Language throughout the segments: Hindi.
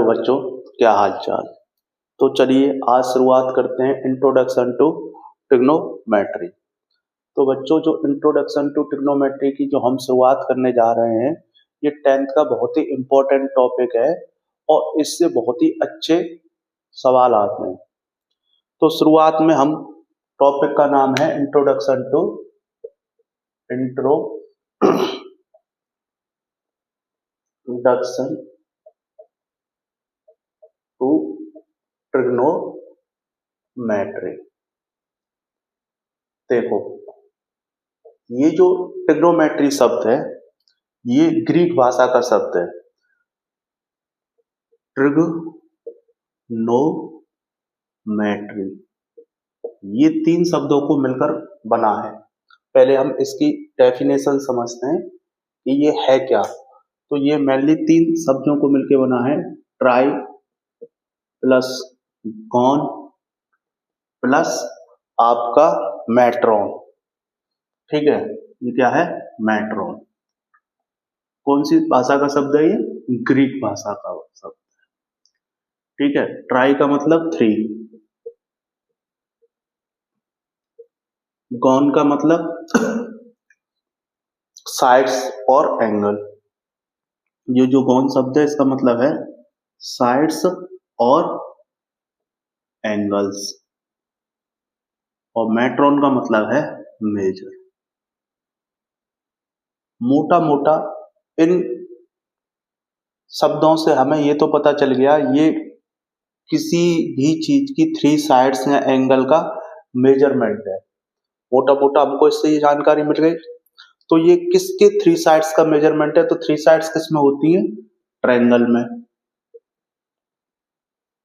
हो बच्चों, क्या हाल चाल। तो चलिए आज शुरुआत करते हैं इंट्रोडक्शन टू ट्रिग्नोमेट्री। तो बच्चों जो इंट्रोडक्शन टू ट्रिग्नोमेट्री की जो हम शुरुआत करने जा रहे हैं, ये 10th का बहुत ही इम्पोर्टेंट टॉपिक है और इससे बहुत ही अच्छे सवाल आते हैं। तो शुरुआत में हम टॉपिक का नाम है इंट्रोडक्शन टू ट्रिग्नोमेट्री। देखो ये जो ट्रिग्नोमेट्री शब्द है ये ग्रीक भाषा का शब्द है। ट्रिग्नोमेट्री ये 3 शब्दों को मिलकर बना है। पहले हम इसकी डेफिनेशन समझते हैं कि ये है क्या। तो ये मेनली 3 शब्दों को मिलकर बना है, ट्राई प्लस गॉन प्लस आपका मैट्रॉन। ठीक है, ये क्या है? मैट्रॉन। कौन सी भाषा का शब्द है? ये ग्रीक भाषा का शब्द। ठीक है, ट्राई का मतलब 3, गॉन का मतलब साइड्स और एंगल। ये जो गॉन शब्द है इसका मतलब है साइड्स और एंगल्स, और मैट्रॉन का मतलब है मेजर। मोटा मोटा इन शब्दों से हमें ये तो पता चल गया ये किसी भी चीज की 3 साइड्स या एंगल का मेजरमेंट है। मोटा मोटा हमको इससे ये जानकारी मिल गई। तो ये किसके 3 साइड्स का मेजरमेंट है? तो 3 साइड्स किस में होती है? ट्रायंगल में।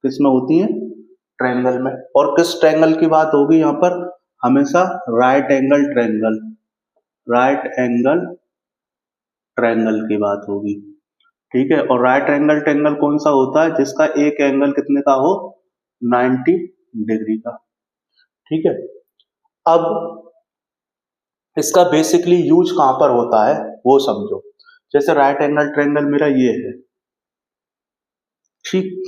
किस में होती है? ट्रायंगल में। और किस ट्रायंगल की बात होगी यहाँ पर? हमेशा right angle triangle, right angle triangle की बात होगी। ठीक है, और राइट एंगल ट्रायंगल कौन सा होता है? जिसका एक एंगल कितने का हो? 90 डिग्री का। ठीक है, अब इसका बेसिकली यूज कहां पर होता है वो समझो। जैसे राइट एंगल ट्रायंगल मेरा ये है, ठीक।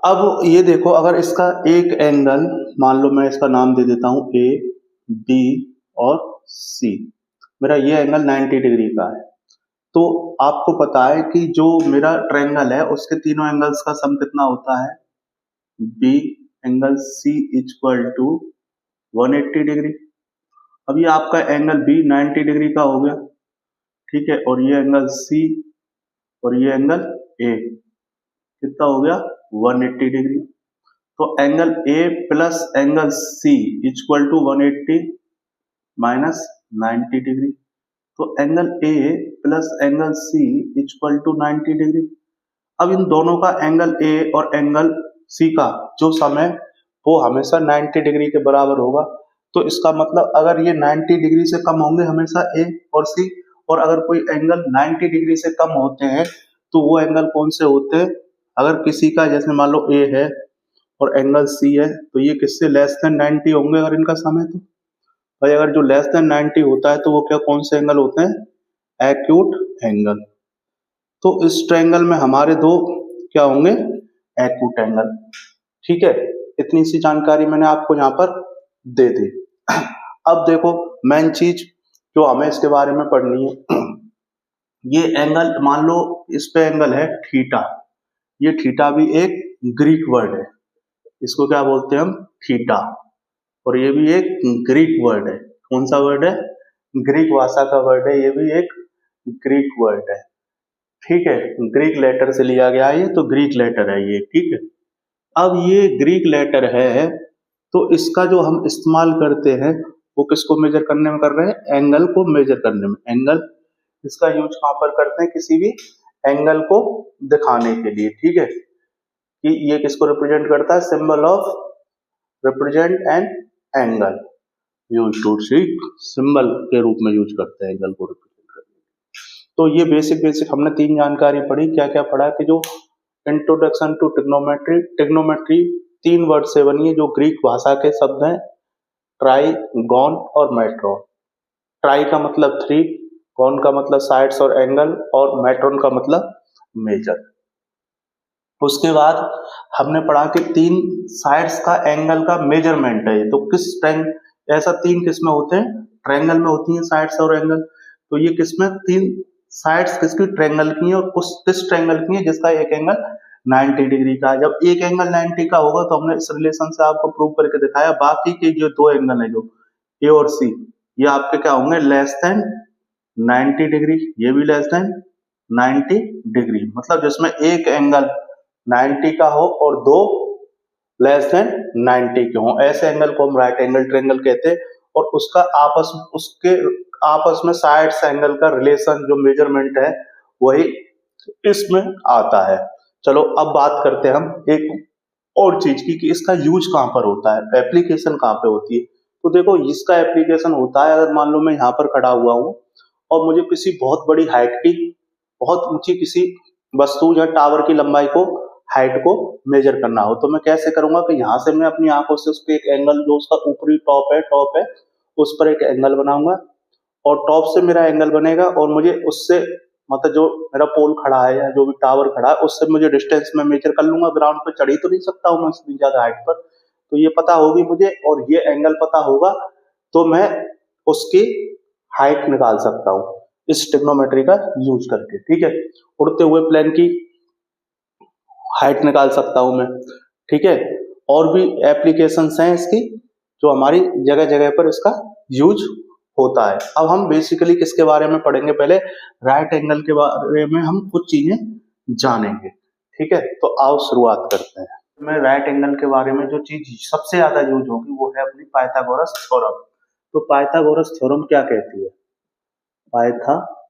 अब ये देखो, अगर इसका एक एंगल, मान लो मैं इसका नाम दे देता हूं ए, बी और सी, मेरा ये एंगल 90 डिग्री का है। तो आपको पता है कि जो मेरा ट्रायंगल है उसके तीनों एंगल्स का सम कितना होता है? B angle C equal to 180 degree. अब ये आपका एंगल बी 90 डिग्री का हो गया, ठीक है, और ये एंगल सी और ये एंगल ए कितना हो गया? 180 डिग्री। तो angle A plus angle C equal to 180 minus 90 degree. तो angle A plus angle C equal to 90 degree. अब इन दोनों का एंगल ए और एंगल सी का जो सम है वो हमेशा 90 डिग्री के बराबर होगा। तो इसका मतलब अगर ये 90 डिग्री से कम होंगे हमेशा ए और सी, और अगर कोई एंगल 90 डिग्री से कम होते हैं तो वो एंगल कौन से होते हैं? अगर किसी का जैसे मान लो ए है और एंगल सी है तो ये किससे लेस देन 90 होंगे अगर इनका सम है तो। भाई अगर जो लेस देन 90 होता है तो वो क्या कौन से एंगल होते हैं? Acute angle. तो इस ट्रायंगल में हमारे दो क्या होंगे? Acute angle. ठीक है, इतनी सी जानकारी मैंने आपको यहाँ पर दे दी। अब देखो मेन चीज जो हमें इसके बारे में पढ़नी है, ये एंगल मान लो इस पे एंगल है थीटा। ये थीटा भी एक ग्रीक वर्ड है, इसको क्या बोलते हैं हम? थीटा। और ये भी एक ग्रीक वर्ड है। कौन सा वर्ड है? ग्रीक भाषा का वर्ड है, ये भी एक ग्रीक वर्ड है। ठीक है, ग्रीक लेटर से लिया गया है, ये तो ग्रीक लेटर है ये। ठीक है, अब ये ग्रीक लेटर है तो इसका जो हम इस्तेमाल करते हैं वो किसको मेजर करने में कर रहे हैं? एंगल को मेजर करने में। एंगल इसका यूज कहां पर करते हैं? किसी भी एंगल को दिखाने के लिए। ठीक है, कि ये किसको रिप्रेजेंट करता है? Symbol of represent an angle, use to see, symbol के रूप में यूज करते हैं एंगल को रिप्रेजेंट करने के। तो ये बेसिक हमने 3 जानकारी पढ़ी। क्या क्या पढ़ा? कि जो introduction to trigonometry, trigonometry 3 word से बनी है जो ग्रीक भाषा के शब्द हैं, ट्राई, गॉन और मैट्रॉन। ट्राई का मतलब 3, गॉन का मतलब साइड्स और एंगल, और मैट्रॉन का मतलब मेजर। उसके बाद हमने पढ़ा कि 3 साइड्स का एंगल का मेजरमेंट है। तो किस ऐसा 3 किस में होते हैं? ट्रायंगल में होती हैं साइड्स और एंगल। तो ये किसमें 3 साइड्स किसकी? ट्रायंगल की है, और उस किस ट्रायंगल की है जिसका एक एंगल 90 डिग्री का है। जब एक एंगल 90 का होगा तो हमने इस रिलेशन से आपको प्रूव करके दिखाया, बाकी के जो 2 एंगल है जो ए और सी, ये आपके क्या होंगे? लेस देन 90 डिग्री, ये भी लेस देन 90 डिग्री। मतलब जिसमें एक एंगल 90 का हो और 2 लेस देन 90 के हो, ऐसे एंगल को हम राइट एंगल ट्रायंगल कहते हैं। और उसका उसके आपस में साइड्स एंगल का रिलेशन जो मेजरमेंट है वही इसमें आता है। चलो अब बात करते हैं हम एक और चीज की कि इसका यूज कहाँ पर होता है, एप्लीकेशन कहाँ पे होती है। तो देखो इसका एप्लीकेशन होता है, अगर मान लो मैं यहाँ पर खड़ा हुआ हूँ और मुझे किसी बहुत बड़ी हाइट की, बहुत ऊंची किसी वस्तु या टावर की लंबाई को, हाइट को मेजर करना हो, तो मैं कैसे करूंगा कि यहाँ से मैं अपनी आंखों से उस पर एक एंगल, जो उसका ऊपरी टॉप है उस पर एक एंगल बनाऊंगा, और टॉप से मेरा एंगल बनेगा, और मुझे उससे मतलब जो मेरा पोल खड़ा है या जो भी टावर खड़ा है उससे मुझे डिस्टेंस में मेजर कर लूंगा। ग्राउंड पर चढ़ ही तो नहीं सकता हूँ मैं इतनी ज्यादा हाइट पर, तो ये पता होगी मुझे और ये एंगल पता होगा, तो मैं उसकी हाइट निकाल सकता हूँ इस ट्रिग्नोमेट्री का यूज करके। ठीक है, उड़ते हुए प्लेन की हाइट निकाल सकता हूं मैं। ठीक है, और भी एप्लीकेशंस हैं इसकी जो हमारी जगह जगह पर इसका यूज होता है। अब हम बेसिकली किसके बारे में पढ़ेंगे? पहले राइट एंगल के बारे में हम कुछ चीजें जानेंगे। ठीक है, तो आओ शुरुआत करते हैं। मैं राइट एंगल के बारे में जो चीज सबसे ज्यादा यूज होगी वो है अपनी पाइथागोरस थ्योरम। तो पाइथागोरस थ्योरम क्या कहती है? पाइथागोरस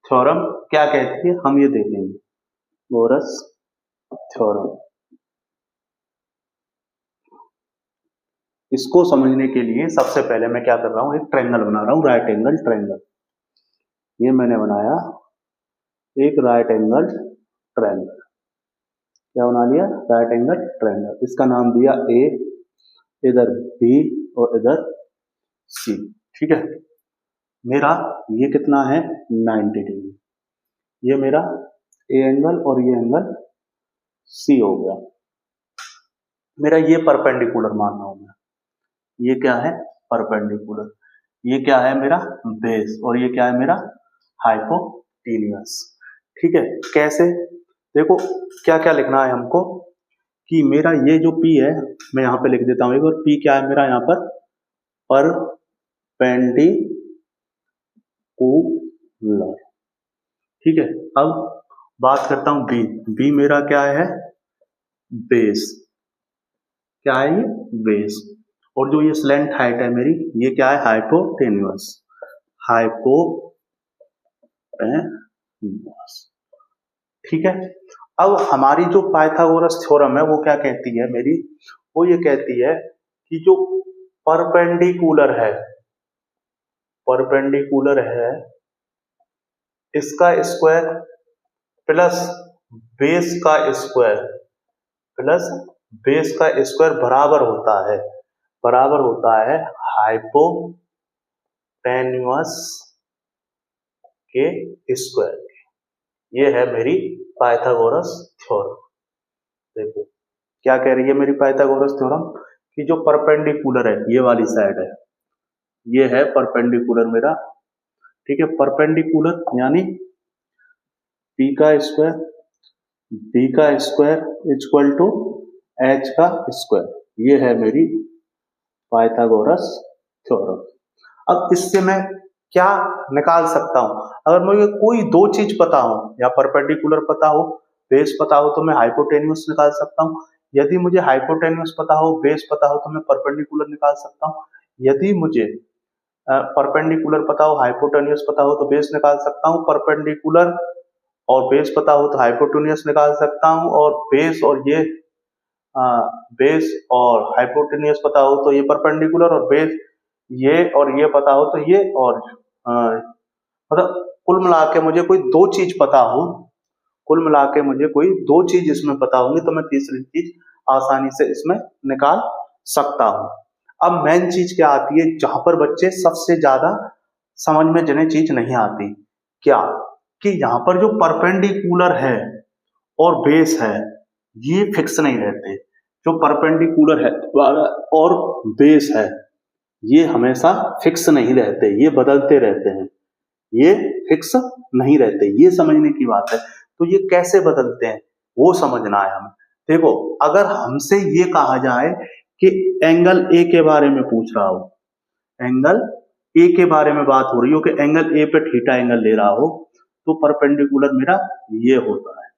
थ्योरम क्या कहती है हम ये देखेंगे। गोरस थ्योरम, इसको समझने के लिए सबसे पहले मैं क्या कर रहा हूं, एक ट्रायंगल बना रहा हूं, राइट एंगल ट्रायंगल। ये मैंने बनाया एक राइट एंगल ट्रायंगल। क्या बना लिया? Right angle triangle. इसका नाम दिया ए, इधर बी और इधर सी। ठीक है, मेरा ये कितना है? 90 डिग्री। ये मेरा ए एंगल और ये एंगल सी हो गया। मेरा ये परपेंडिकुलर मान रहा हूं मैं, ये क्या है? परपेंडिकुलर। ये क्या है? मेरा बेस, और ये क्या है? मेरा हाइपोटेन्यूस। ठीक है, कैसे? देखो क्या क्या लिखना है हमको कि मेरा ये जो P है, मैं यहाँ पे लिख देता हूँ एक बार। P क्या है मेरा? यहाँ पर परपेंडिकुलर। ठीक है, अब बात करता हूँ B। B मेरा क्या है? बेस। क्या है ये? बेस। और जो ये स्लैंट हाइट है मेरी, ये क्या है? हाइपोटेन्यूस। हाइपोटेन्यूस। ठीक है, अब हमारी जो पाइथागोरस थ्योरम है वो क्या कहती है मेरी? वो ये कहती है कि जो परपेंडिकुलर है इसका स्क्वायर प्लस बेस का स्क्वायर बराबर होता है हाइपोटेन्यूस के स्क्वायर। ये है मेरी पाइथागोरस थ्योरम। देखो क्या कह रही है मेरी पाइथागोरस थ्योरम कि जो परपेंडिकुलर है, ये वाली साइड है, ये है परपेंडिकुलर मेरा। ठीक है, परपेंडिकुलर यानी p का स्क्वायर इक्वल टू h का स्क्वायर। ये है मेरी पाइथागोरस थ्योरम। अब इससे मैं क्या निकाल सकता हूं? अगर मुझे कोई दो चीज पता हो, या परपेंडिकुलर पता हो, बेस पता हो, तो मैं हाइपोटेन्यूस निकाल सकता हूं। यदि मुझे हाइपोटेन्यूस पता हो, बेस पता हो, तो मैं परपेंडिकुलर निकाल सकता हूं। यदि मुझे परपेंडिकुलर पता हो, हाइपोटेन्यूस पता हो, तो बेस निकाल सकता हूं। परपेंडिकुलर और बेस पता हो तो हाइपोटेन्यूस निकाल सकता हूं, और बेस और हाइपोटेन्यूस पता हो तो ये परपेंडिकुलर, और बेस ये और ये पता हो तो ये, और मतलब कुल मिला के मुझे कोई दो चीज पता हो, इसमें पता होंगी, तो मैं तीसरी चीज आसानी से इसमें निकाल सकता हूं। अब मेन चीज क्या आती है जहां पर बच्चे सबसे ज्यादा समझ में जिन्हें चीज नहीं आती, क्या? कि यहाँ पर जो परपेंडिकुलर है और बेस है ये फिक्स नहीं रहते। जो परपेंडिकुलर है और बेस है ये हमेशा फिक्स नहीं रहते, ये बदलते रहते हैं, ये फिक्स नहीं रहते, ये समझने की बात है। तो ये कैसे बदलते हैं वो समझना है हमें। देखो अगर हमसे ये कहा जाए कि एंगल ए के बारे में पूछ रहा हो, एंगल ए के बारे में बात हो रही हो कि एंगल ए पे थीटा एंगल ले रहा हो, तो परपेंडिकुलर मेरा ये होता है।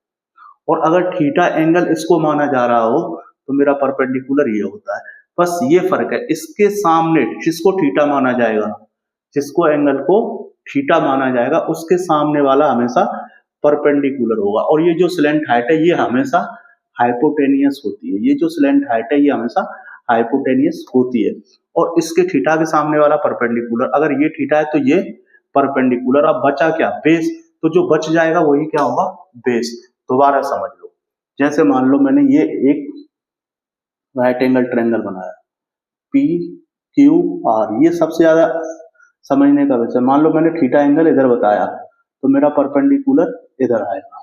और अगर थीटा एंगल इसको माना जा रहा हो तो मेरा परपेंडिकुलर ये होता है। बस ये फर्क है, इसके सामने जिसको थीटा माना जाएगा, जिसको एंगल को थीटा माना जाएगा उसके सामने वाला हमेशा परपेंडिकुलर होगा। और ये जो स्लैंट हाइट है ये हमेशा हाइपोटेनियस होती है, ये जो स्लैंट हाइट है ये हमेशा हाइपोटेनियस होती है। और इसके थीटा के सामने वाला परपेंडिकुलर, अगर ये थीटा है तो ये परपेंडिकुलर। अब बचा क्या? बेस। तो जो बच जाएगा वही क्या होगा? बेस। दोबारा समझ लो, जैसे मान लो मैंने ये एक राइट एंगल ट्रायंगल बनाया, पी क्यू आर, ये सबसे ज्यादा समझने का विषय। मान लो मैंने थीटा एंगल इधर बताया तो मेरा परपेंडिकुलर इधर आएगा,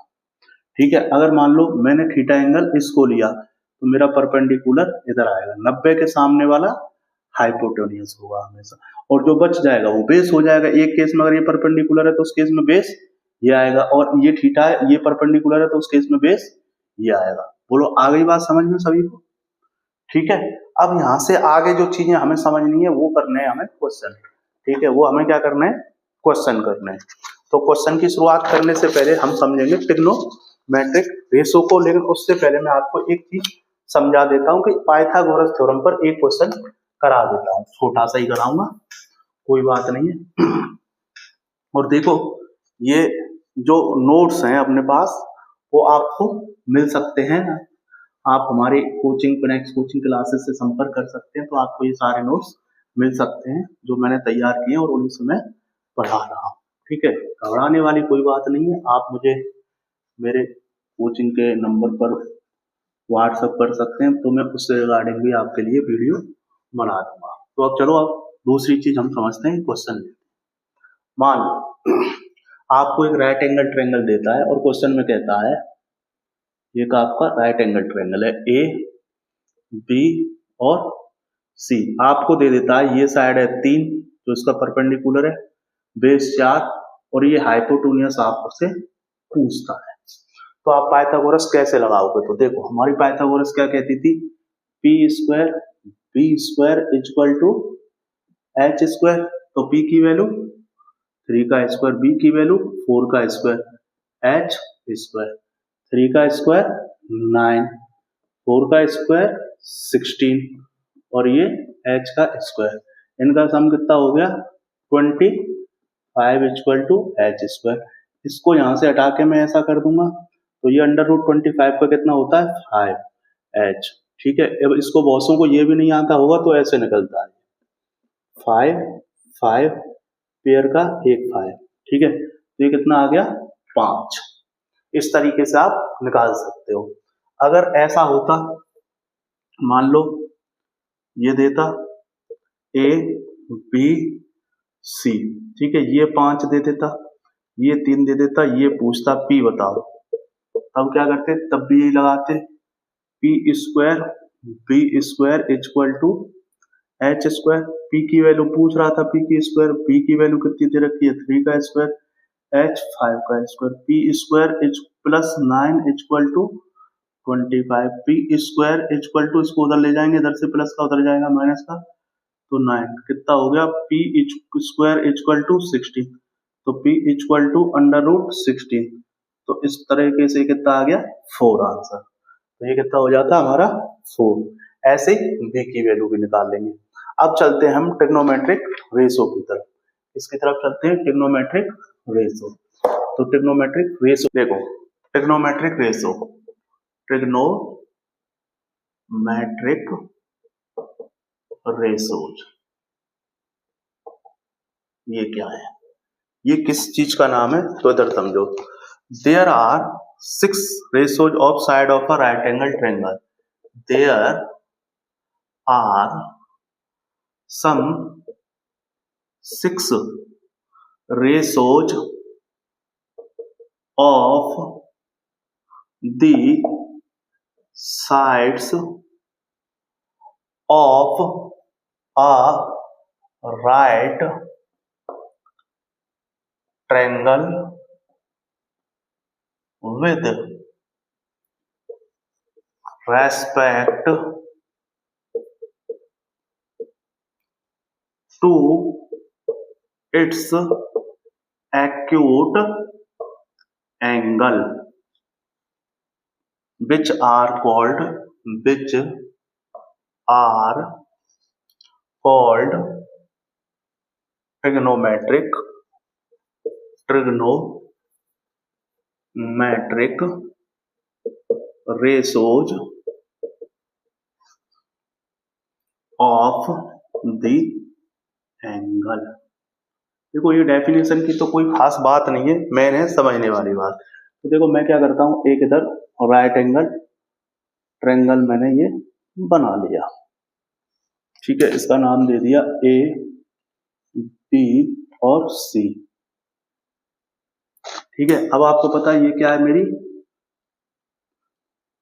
ठीक है। अगर मान लो मैंने थीटा एंगल इसको लिया तो मेरा परपेंडिकुलर इधर आएगा, 90 के सामने वाला हाइपोटेनियस होगा हमेशा। और जो बच जाएगा वो बेस हो जाएगा। एक केस में अगर ये परपेंडिकुलर है तो उस केस में बेस ये आएगा, और ये थीटा है ये परपेंडिकुलर है तो उस केस में बेस ये आएगा। बोलो आ गई बात समझ में सभी को? ठीक है। अब यहां से आगे जो चीजें हमें समझनी है वो करने हैं हमें क्वेश्चन, ठीक है। वो हमें क्या करना है? क्वेश्चन करना है। तो क्वेश्चन की शुरुआत करने से पहले हम समझेंगे ट्रिग्नोमेट्रिक रेशो को, लेकिन उससे पहले मैं आपको एक चीज समझा देता हूं कि पाइथागोरस थ्योरम पर एक क्वेश्चन करा देता हूं, छोटा सा ही कराऊंगा, कोई बात नहीं है। और देखो ये जो नोट्स हैं अपने पास वो आपको मिल सकते हैं, आप हमारे कोचिंग कनेक्ट कोचिंग क्लासेस से संपर्क कर सकते हैं, तो आपको ये सारे नोट्स मिल सकते हैं जो मैंने तैयार किए हैं और उन्हीं से मैं पढ़ा रहा हूँ, ठीक है। घबराने वाली कोई बात नहीं है। आप मुझे मेरे कोचिंग के नंबर पर व्हाट्सएप कर सकते हैं, तो मैं उससे रिगार्डिंग भी आपके लिए वीडियो बना दूंगा। तो अब चलो अब दूसरी चीज हम समझते हैं, क्वेश्चन लेते हैं। मान लो आपको एक राइट एंगल ट्रायंगल देता है और क्वेश्चन में कहता है ये का आपका राइट एंगल ट्रायंगल है, ए बी और सी। आपको दे देता है ये साइड है 3 जो इसका परपेंडिकुलर है, बेस 4 और ये हाइपोटेन्यूज आपसे पूछता है। तो आप पाइथागोरस कैसे लगाओगे? तो देखो हमारी पाइथागोरस क्या कहती थी, p square b square equal to h square. तो पी की वैल्यू 3 का स्क्वायर, बी की वैल्यू 4 का स्क्वायर, एच स्क्वायर, 3 का स्क्वायर 9, 4 का स्क्वायर 16 और ये h का स्क्वायर। इनका सम कितना हो गया? 25 इक्वल टू एच स्क्वायर। इसको यहां से हटा के मैं ऐसा कर दूंगा तो ये अंडर रूट 25 का कितना होता है? 5h, ठीक है। अब इसको बॉसों को ये भी नहीं आता होगा तो ऐसे निकलता है 5 5 पेयर का एक 5, ठीक है। तो ये कितना आ गया? 5। इस तरीके से आप निकाल सकते हो। अगर ऐसा होता, मान लो ये देता ए बी सी, ठीक है, ये 5 दे देता, ये 3 दे देता, ये पूछता पी बताओ, तब क्या करते? तब भी यही लगाते, p square b square equal to h square. पी की वैल्यू पूछ रहा था, पी की स्क्वायर, पी की वैल्यू कितनी दे रखी है? 3 का स्क्वायर, एच 5 का square, p square plus 9 equal to 25, p square equal to, इसको उधर ले जाएंगे, इधर से प्लस का उधर जाएगा माइनस का, तो 9 कितना हो गया? पी स्क्वायर इक्वल टू 16, तो p equal to under root 16। तो इस तरीके से कितना आ गया? 4 आंसर। तो ये कितना हो जाता हमारा? 4। ऐसे बी की वैल्यू भी निकाल लेंगे। अब चलते हैं हम ट्रिग्नोमेट्रिक रेशो की तरफ, इसकी तरफ चलते हैं, ट्रिग्नोमेट्रिक रेशो। तो ट्रिग्नोमेट्रिक रेशो देखो, ट्रिग्नोमेट्रिक रेशो, ट्रिग्नोमेट्रिक रेशोज ये क्या है? ये किस चीज का नाम है? तो इधर समझो, there are 6 ratios of side of a right angle triangle, there are some 6 ratios of the sides of a right triangle with respect to its acute angle, which are called trigonometric ratios of the angle। देखो ये डेफिनेशन की तो कोई खास बात नहीं है, मेन है समझने वाली बात। तो देखो मैं क्या करता हूँ, एक इधर राइट एंगल ट्रायंगल मैंने ये बना लिया, ठीक है, इसका नाम दे दिया ए बी और सी। ठीक है, अब आपको पता है ये क्या है, मेरी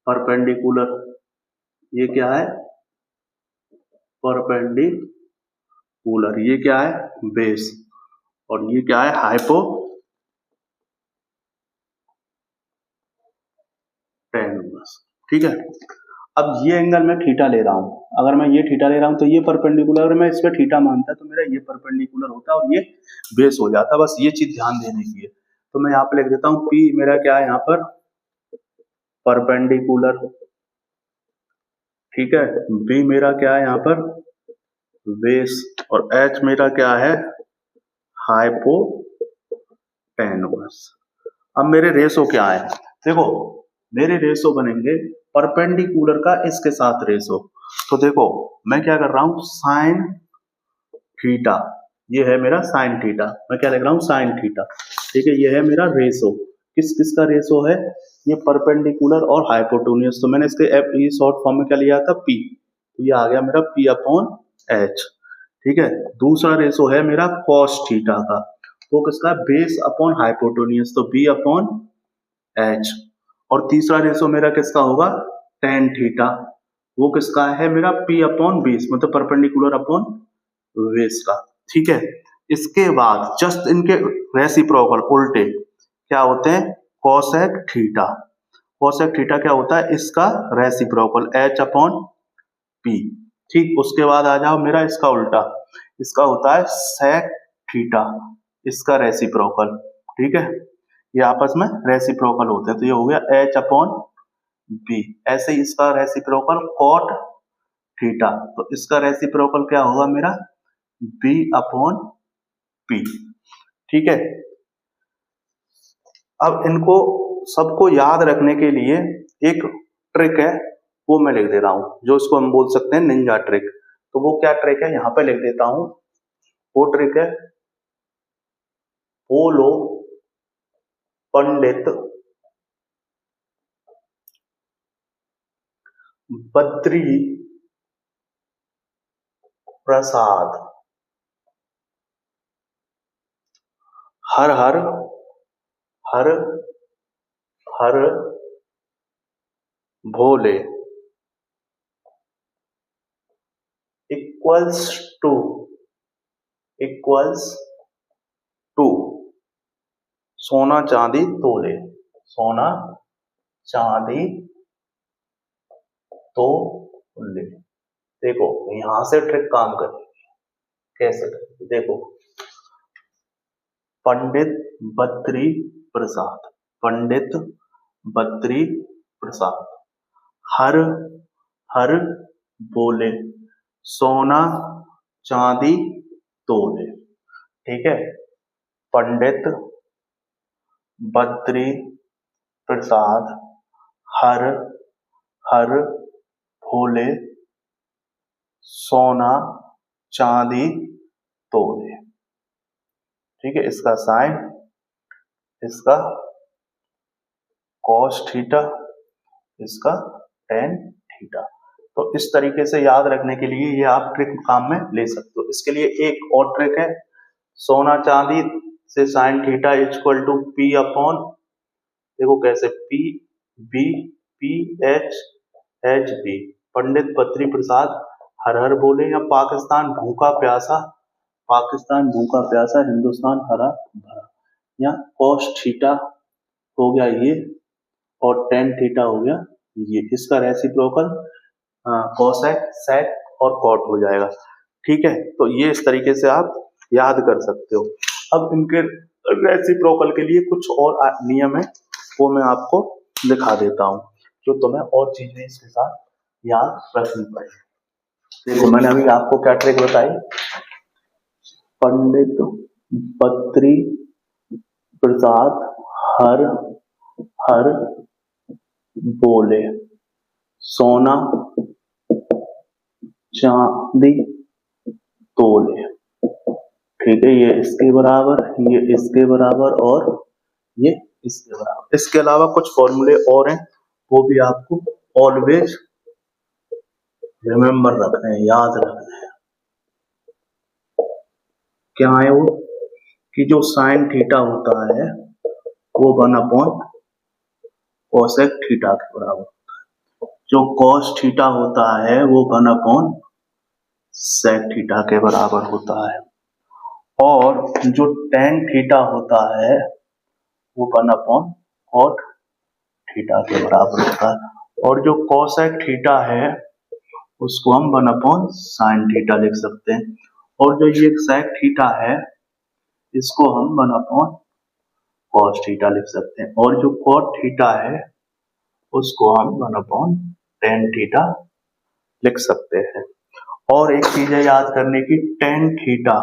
परपेंडिकुलर, ये क्या है परपेंडिकुलर, ये क्या है बेस, और ये क्या है हाइपोटेन्यूस। ठीक है, अब ये एंगल मैं थीटा ले रहा हूं, अगर मैं ये थीटा ले रहा हूं तो ये परपेंडिकुलर, अगर मैं इस पे थीटा मानता तो मेरा ये परपेंडिकुलर होता और ये बेस हो जाता, बस ये चीज ध्यान देने की है। तो मैं यहाँ पे लिख देता हूँ P मेरा क्या है यहाँ पर परपेंडिकुलर, ठीक है, B मेरा क्या है यहाँ पर बेस, और H मेरा क्या है हाइपोटेन्यूस। अब मेरे रेशो क्या है, देखो मेरे रेशो बनेंगे परपेंडिकुलर का इसके साथ रेशो। तो देखो मैं क्या कर रहा हूं साइन थीटा, ये है मेरा साइन थीटा, मैं क्या लिख रहा हूं साइन थीटा, ठीक है, ये है मेरा रेशो, किस किस का रेशो है, ये परपेंडिकुलर और हाइपोटेन्यूस। तो मैंने इसके ये शॉर्ट फॉर्म में क्या लिया था P, तो ये आ गया मेरा P अपॉन H। ठीक है, दूसरा रेशो है मेरा cos थीटा का, वो किसका बेस अपॉन हाइपोटेन्यूस, तो B अपॉन H। और तीसरा रेशो मेरा किसका होगा tan थीटा, वो किसका है मेरा P अपॉन बेस, मतलब परपेंडिकुलर अपॉन बेस का। ठीक है, इसके बाद जस्ट इनके रेसिप्रोकल उल्टे क्या होते हैं कोसेक थीटा, कोसेक थीटा क्या होता है इसका रेसिप्रोकल H अपॉन P। ठीक, उसके बाद आ जाओ मेरा इसका उल्टा, इसका होता है सेक थीटा, इसका रेसिप्रोकल। ठीक है, ये आपस में रेसिप्रोकल होते हैं, तो ये हो गया H अपॉन B। ऐसे ही इसका रेसिप्रोकल कॉट थीटा, तो इसका रेसिप्रोकल क्या होगा मेरा B अपॉन P। ठीक है, अब इनको सबको याद रखने के लिए एक ट्रिक है, वो मैं लिख दे रहा हूं, जो इसको हम बोल सकते हैं निंजा ट्रिक। तो वो क्या ट्रिक है यहां पे लिख देता हूं, वो ट्रिक है बोलो पंडित बद्री प्रसाद हर हर हर हर भोले इक्वल्स टू सोना चांदी तोले, सोना चांदी तोले। देखो यहां से ट्रिक काम करेगी, कैसे देखो पंडित बद्री प्रसाद हर हर बोले सोना चांदी तोले। ठीक है, पंडित बद्री प्रसाद हर हर भोले सोना चांदी तोले। ठीक है, इसका साइन, इसका कॉस थीटा, इसका टेन थीटा। तो इस तरीके से याद रखने के लिए ये आप ट्रिक काम में ले सकते हो। इसके लिए एक और ट्रिक है, सोना चांदी से sine theta equal to P upon, देखो कैसे P B P H H B, Pandit Badri Prasad हर हर बोले, या पाकिस्तान भूखा प्यासा, पाकिस्तान भूखा प्यासा हिंदुस्तान हरा भरा, या कॉस थीटा हो गया ये, और टेन थीटा हो गया ये। इसका रेसिप्रोकल कोसेक सेक और कॉट हो जाएगा। ठीक है, तो ये इस तरीके से आप याद कर सकते हो। अब इनके रेसिप्रोकल के लिए कुछ और नियम है, वो मैं आपको दिखा देता हूँ, जो तुम्हें और चीजें इसके साथ याद रखनी पड़ेगी। देखो मैंने अभी आपको क्या ट्रिक बताई, पंडित बद्री प्रसाद हर हर बोले, सोना चांदी तोले। ठीक है, ये इसके बराबर, ये इसके बराबर और ये इसके बराबर। इसके अलावा कुछ फॉर्मूले और हैं, वो भी आपको ऑलवेज रिमेम्बर रखने हैं, याद रखने हैं। क्या है वो, कि जो साइन थीटा होता है वो 1/cos थीटा के बराबर, जो cos थीटा होता है वो 1/sec थीटा के बराबर होता है, और जो tan थीटा होता है वो 1/cot थीटा के बराबर होता है, और जो cosec थीटा है उसको हम 1/sin थीटा लिख सकते हैं, और जो ये sec थीटा है इसको हम 1/cos थीटा लिख सकते हैं, और जो cot थीटा है उसको हम 1/tan थीटा लिख सकते हैं। और एक चीज है याद करने की, tan थीटा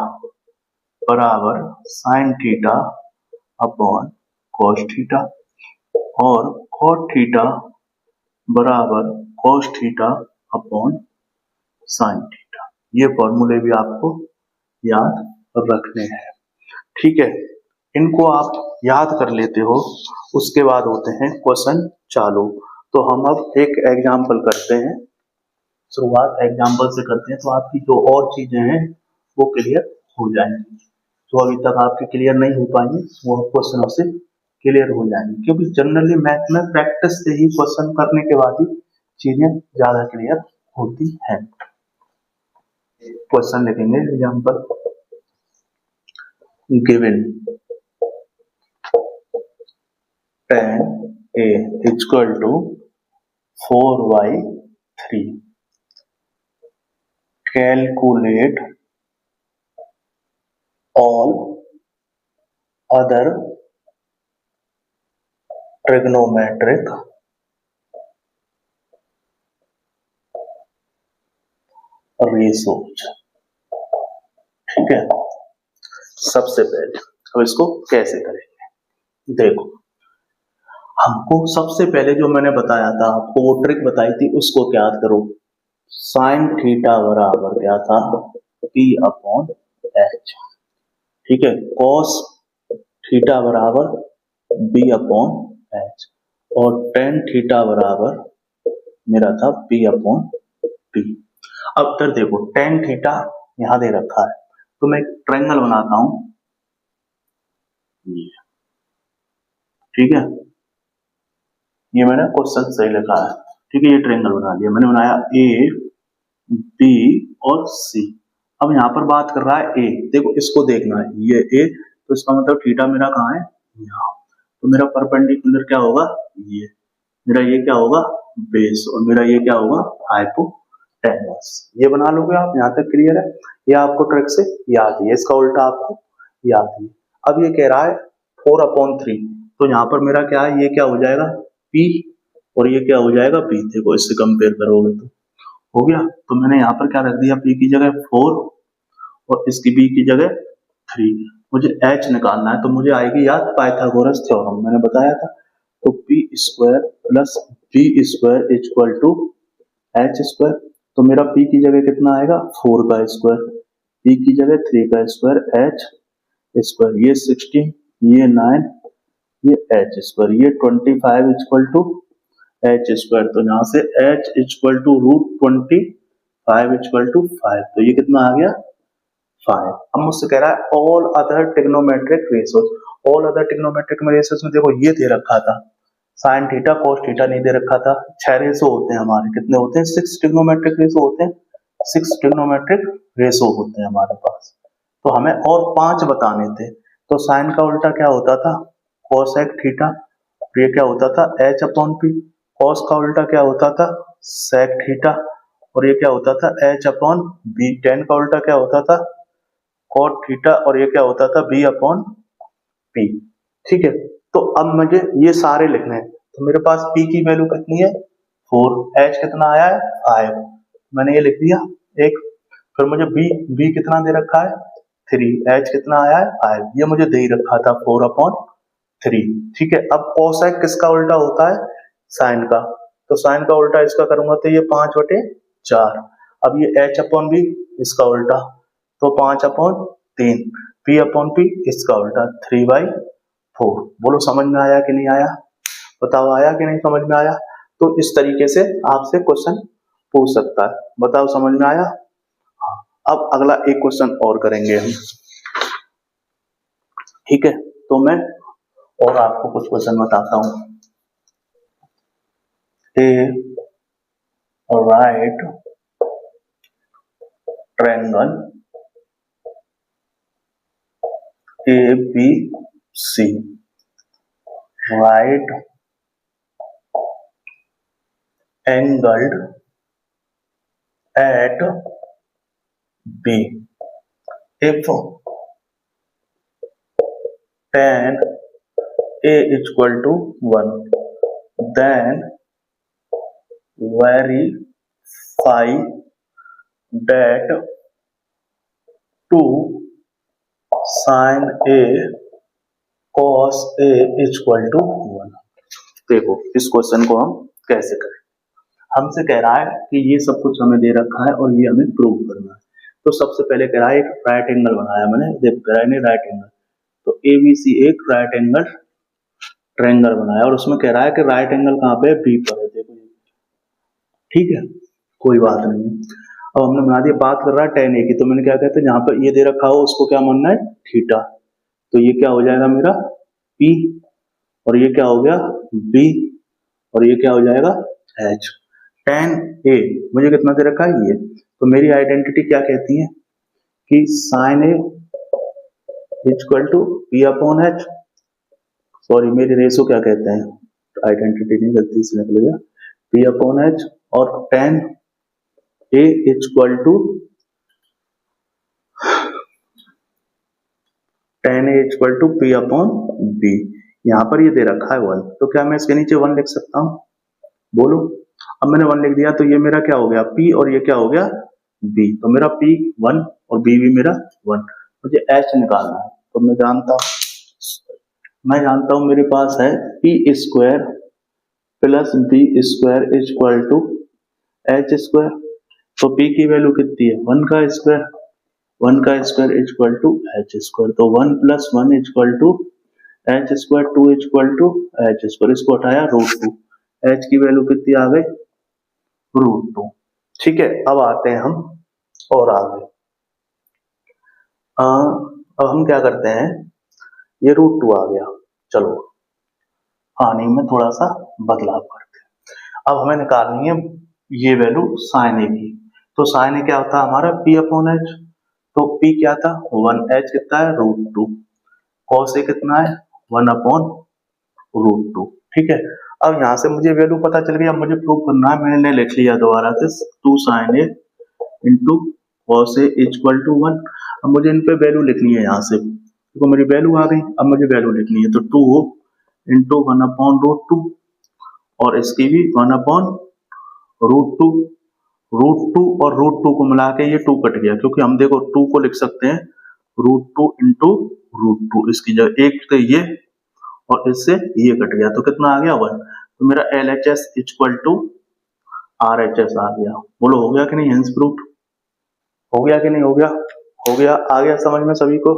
बराबर sin theta upon cos theta, और cot थीटा बराबर cos theta upon sin theta. ये फॉर्मूले भी आपको याद रखने हैं। ठीक है, इनको आप याद कर लेते हो, उसके बाद होते हैं क्वेश्चन चालू। तो हम अब एक एग्जाम्पल करते हैं, शुरुआत एग्जाम्पल से करते हैं, तो आपकी जो और चीजें हैं वो क्लियर हो जाएंगी, जो अभी तक आपके क्लियर नहीं हो पाएंगे वो क्वेश्चनों से क्लियर हो जाएंगे, क्योंकि जनरली मैथ में प्रैक्टिस से ही क्वेश्चन करने के बाद ही चीजें ज्यादा क्लियर होती हैं। क्वेश्चन लिखेंगे, example given tan a equal to 4/3, calculate all other trigonometric ratios। ठीक है, सबसे पहले अब इसको कैसे करेंगे, देखो हमको सबसे पहले जो मैंने बताया था आपको, वो ट्रिक बताई थी, उसको याद करो। साइन थीटा बराबर क्या था, P/H। ठीक है, कॉस थीटा बराबर B/H, और टेन थीटा बराबर मेरा था P/P। अब इधर देखो, टेन थीटा यहां दे रखा है, तो मैं एक ट्रायंगल बनाता हूं, ठीक है, ये मैंने क्वेश्चन सही लिखा है। ठीक है, ये ट्रायंगल बना लिया मैंने, बनाया ए बी और सी। अब यहाँ पर बात कर रहा है ए, देखो इसको देखना है, ये ए, तो इसका मतलब थीटा मेरा कहाँ है, यहाँ, तो मेरा परपेंडिकुलर क्या होगा, ये मेरा, ये क्या होगा बेस, और मेरा ये क्या होगा हाइपोटेनस। ये बना लोगे आप, यहाँ तक क्लियर है, ये आपको ट्रिक से याद है, इसका उल्टा आपको याद है। अब ये कह रहा है 4/3, तो यहाँ पर मेरा क्या है, ये क्या हो जाएगा P, और ये क्या हो जाएगा B। देखो इससे कंपेयर करोगे तो हो गया, तो मैंने यहाँ पर क्या रख दिया, P की जगह 4 और इसकी B की जगह 3। मुझे H निकालना है, तो मुझे आएगी याद पाइथागोरस थ्योरम, मैंने बताया था। तो P² plus B² equal to H², तो मेरा P की जगह कितना आएगा 4 का स्क्वायर, P की जगह 3 का स्क्वायर, H², ये 16, ये 9, ये H², ये 25 इक्वल टू H², तो यहाँ से H equal to √25 equal to 5, तो ये कितना आ गया 5। अब मुझसे कह रहा है all other trigonometric ratios. All other trigonometric ratios में देखो ये दे रखा था साइन थीटा कॉस थीटा नहीं दे रखा था। 6 रेशो होते हैं हमारे, कितने होते हैं? 6 ट्रिग्नोमेट्रिक रेशो होते हैं, 6 ट्रिग्नोमेट्रिक रेशो होते हैं हमारे पास। तो हमें और 5 बताने थे। तो साइन का उल्टा क्या होता था? Cosec theta. ये क्या होता था? H upon P. कॉस का उल्टा क्या होता था? Sec theta. और ये क्या होता था? H upon B. टेन का उल्टा क्या होता था? Cot theta. और ये क्या होता था? B upon p. ठीक है, तो अब मुझे ये सारे लिखने हैं। तो मेरे पास पी की वैल्यू कितनी है? 4। एच कितना आया है? 5। मैंने ये लिख दिया एक। फिर मुझे बी कितना दे रखा है? 3। एच कितना आया है? 5। ये मुझे दे ही रखा था 4 अपॉन 3। ठीक है, अब कोसेक किसका उल्टा होता है? साइन का। तो साइन का उल्टा इसका करूंगा तो ये 5/4। अब ये एच अपॉन बी इसका उल्टा, तो 5/3। पी अपॉन पी इसका उल्टा 3/4। बोलो समझ में आया कि नहीं आया? बताओ आया कि नहीं समझ में आया? तो इस तरीके से आपसे क्वेश्चन पूछ सकता है। बताओ समझ में आया? हाँ। अब अगला एक क्वेश्चन और करेंगे हम। ठीक है, तो मैं और आपको कुछ क्वेश्चन बताता हूं। A right triangle ABC, right angled at B. If tan A equal to 1, then verify that 2 sin A cos A equal to 1। देखो इस क्वेश्चन को हम कैसे करें। हमसे कह रहा है कि ये सब कुछ हमें दे रखा है और ये हमें प्रूव करना है। तो सबसे पहले कह रहा है एक राइट एंगल बनाया मैंने, देखो कह रहा है राइट एंगल। तो ABC एक राइट एंगल ट्रायंगल बनाया और उसमें कह रहा है कि राइट एंगल कहाँ पे है? बी पर है। देखो ठीक है, कोई बात नहीं है। अब हमने बना दिया, बात कर रहा है tan A की। तो मैंने क्या कहते हैं, जहां पर ये दे रखा हो उसको क्या मानना है? थीटा। तो ये क्या हो जाएगा मेरा? P। और ये क्या हो गया? B। और ये क्या हो जाएगा? H। tan A मुझे कितना दे रखा है? ये। तो मेरी आइडेंटिटी क्या कहती है कि sin A equal to P upon H। Sorry, मेरी रेशो क्या कहते हैं, आइडेंटिटी नहीं, गलती से निकल गया। P अपॉन H और tan A equal to tan A equal to P upon B। यहाँ पर ये दे रखा है 1, तो क्या मैं इसके नीचे 1 लिख सकता हूँ? बोलो। अब मैंने 1 लिख दिया तो ये मेरा क्या हो गया? P और ये क्या हो गया? B। तो मेरा P 1 और B भी मेरा 1। मुझे H निकालना है। तो मैं जानता हूँ मेरे पास है P square plus B square equal to H square. तो P की वैल्यू कितनी है? 1 का स्क्वायर। 1 का square equal to H square. तो 1 + 1 equal to H square. 2 equal to H square. इसको हटाया √2। H की वैल्यू कितनी आ गई? √2। ठीक है, अब आते हैं हम और आगे। अब हम क्या करते हैं, ये √2 आ गया। चलो हाँ नहीं, मैं थोड़ा सा बदलाव करते हैं। अब हमें निकालनी है ये वैल्यू साइन ए की। तो साइन ए क्या होता है हमारा? P upon H। तो P क्या था? 1। H कितना है? √2। कॉस ए कितना है? 1 अपॉन √2। ठीक है, अब यहाँ से मुझे वैल्यू पता चल गई। अब मुझे प्रूव करना है, मैंने लिख लिया दोबारा से 2 sin A into cos A equal to 1। अब मुझे इन पे वैल्यू लिखनी है यहाँ से, तो मेरी वैल्यू आ गई। अब मुझे वैल्यू लिखनी है, तो 2 इंटू 1 अपॉन √2 और इसकी भी 1 अपॉन √2। √2 और √2 को मिला के ये 2 कट गया, क्योंकि हम देखो 2 को लिख सकते हैं √2 इंटू √2। इसकी जगह एक तो ये और इससे ये कट गया, तो कितना आ गया? 1। तो मेरा LHS इक्वल टू RHS आ गया। बोलो हो गया कि नहीं? हेंस प्रूफ हो गया कि नहीं हो गया? हो गया। आ गया समझ में सभी को?